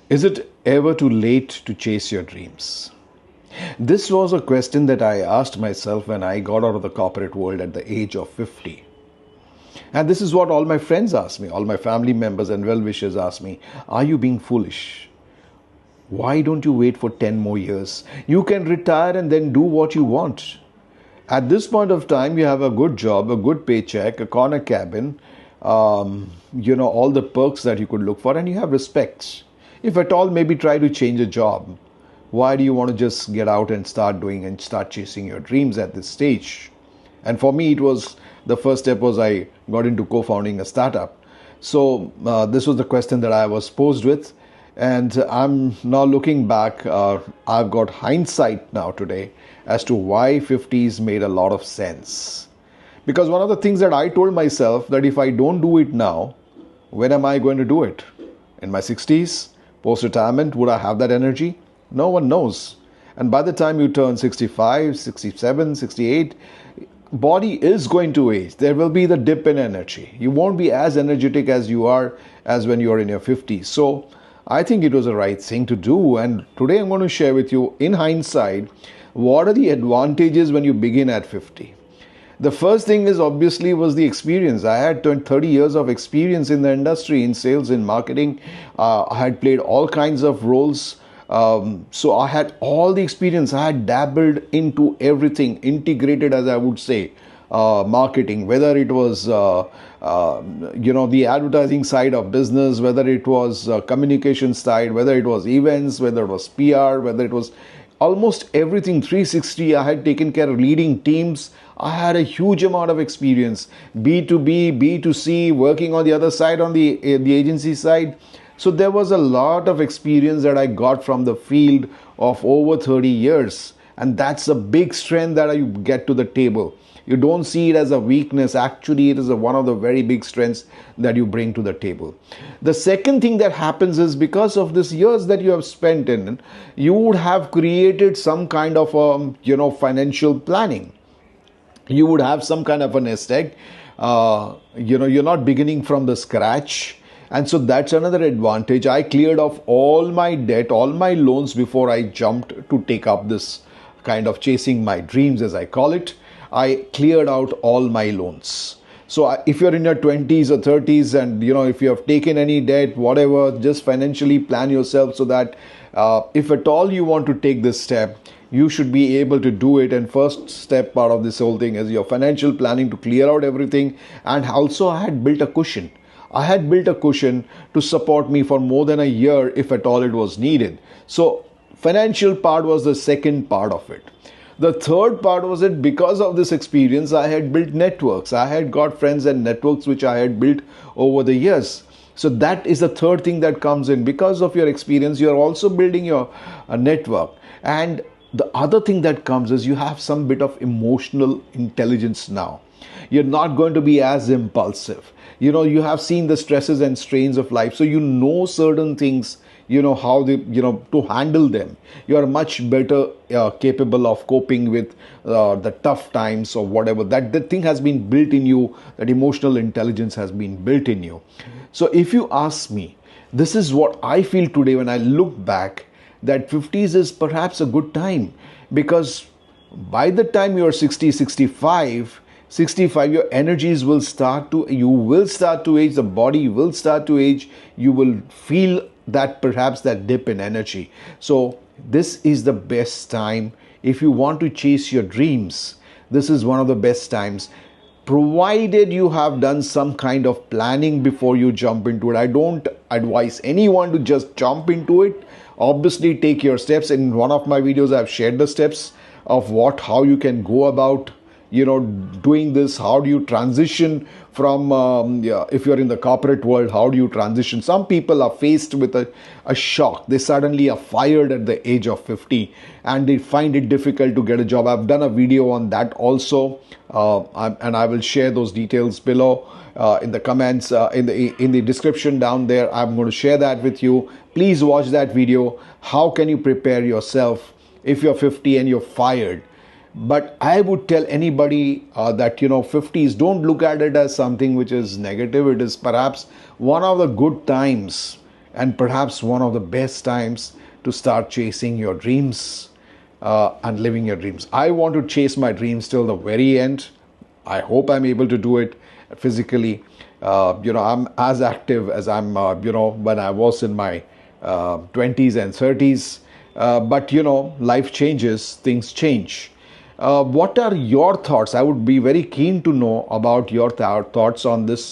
Is it ever too late to chase your dreams? This was a question that I asked myself when I got out of the corporate world at the age of 50. And this is what all my friends ask me, all my family members and well wishers ask me. Are you being foolish? Why don't you wait for 10 more years? You can retire and then do what you want. At this point of time, you have a good job, a good paycheck, a corner cabin, all the perks that you could look for, and you have respect. If at all, maybe try to change a job. Why do you want to just get out and start chasing your dreams at this stage? And for me, it was the first step was I got into co-founding a startup. So this was the question that I was posed with. And I'm now looking back, I've got hindsight now today as to why 50s made a lot of sense. Because one of the things that I told myself that if I don't do it now, when am I going to do it? In my 60s? Post-retirement, would I have that energy? No one knows. And by the time you turn 65, 67, 68, body is going to age. There will be the dip in energy. You won't be as energetic as you are as when you are in your 50s. So I think it was the right thing to do. And today I'm going to share with you, in hindsight, what are the advantages when you begin at 50. The first thing is obviously was the experience. I had 30 years of experience in the industry, in sales, in marketing. I had played all kinds of roles. So I had all the experience. I had dabbled into everything, integrated, as I would say, marketing, whether it was, the advertising side of business, whether it was communication side, whether it was events, whether it was PR, whether it was almost everything 360. I had taken care of leading teams. I had a huge amount of experience, B2B, B2C, working on the other side, on the agency side. So there was a lot of experience that I got from the field of over 30 years. And that's a big strength that you get to the table. You don't see it as a weakness. Actually, it is one of the very big strengths that you bring to the table. The second thing that happens is because of these years that you have spent in, you would have created some kind of financial planning. You would have some kind of a nest egg. You're not beginning from the scratch. And so that's another advantage. I cleared off all my debt, all my loans before I jumped to take up this kind of chasing my dreams, as I call it. I cleared out all my loans. So if you're in your 20s or 30s and, if you have taken any debt, whatever, just financially plan yourself so that if at all you want to take this step, you should be able to do it. And first step part of this whole thing is your financial planning to clear out everything. And also I had built a cushion. I had built a cushion to support me for more than a year if at all it was needed. So financial part was the second part of it. The third part was that because of this experience, I had built networks. I had got friends and networks which I had built over the years. So that is the third thing that comes in. Because of your experience, you are also building your network. And the other thing that comes is you have some bit of emotional intelligence now. You're not going to be as impulsive. You have seen the stresses and strains of life. So you know certain things, how they, to handle them. You are much better capable of coping with the tough times or whatever. That thing has been built in you. That emotional intelligence has been built in you. So if you ask me, this is what I feel today when I look back, that 50s is perhaps a good time, because by the time you're 60, 65, your energies will you will start to age, the body will start to age, you will feel that perhaps that dip in energy. So this is the best time. If you want to chase your dreams, this is one of the best times, provided you have done some kind of planning before you jump into it. I don't advise anyone to just jump into it. Obviously take your steps. In one of my videos I've shared the steps of how you can go about doing this. How do you transition from if you're in the corporate world, how do you transition? Some people are faced with a shock. They suddenly are fired at the age of 50 and they find it difficult to get a job. I've done a video on that also, and I will share those details below in the comments, in the description down there. I'm going to share that with you. Please watch that video. How can you prepare yourself if you're 50 and you're fired? But I would tell anybody that 50s, don't look at it as something which is negative. It is perhaps one of the good times and perhaps one of the best times to start chasing your dreams and living your dreams. I want to chase my dreams till the very end. I hope I'm able to do it physically. I'm as active as I'm, when I was in my 20s and 30s. But, life changes, things change. What are your thoughts? I would be very keen to know about your thoughts on this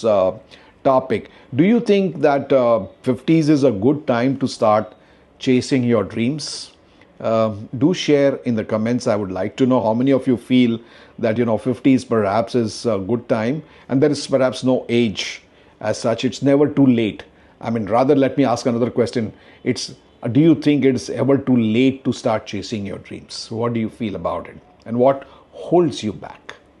topic. Do you think that 50s is a good time to start chasing your dreams? Do share in the comments. I would like to know how many of you feel that 50s perhaps is a good time, and there is perhaps no age as such. It's never too late. I mean, rather, let me ask another question. It's Do you think it's ever too late to start chasing your dreams? What do you feel about it, and what holds you back?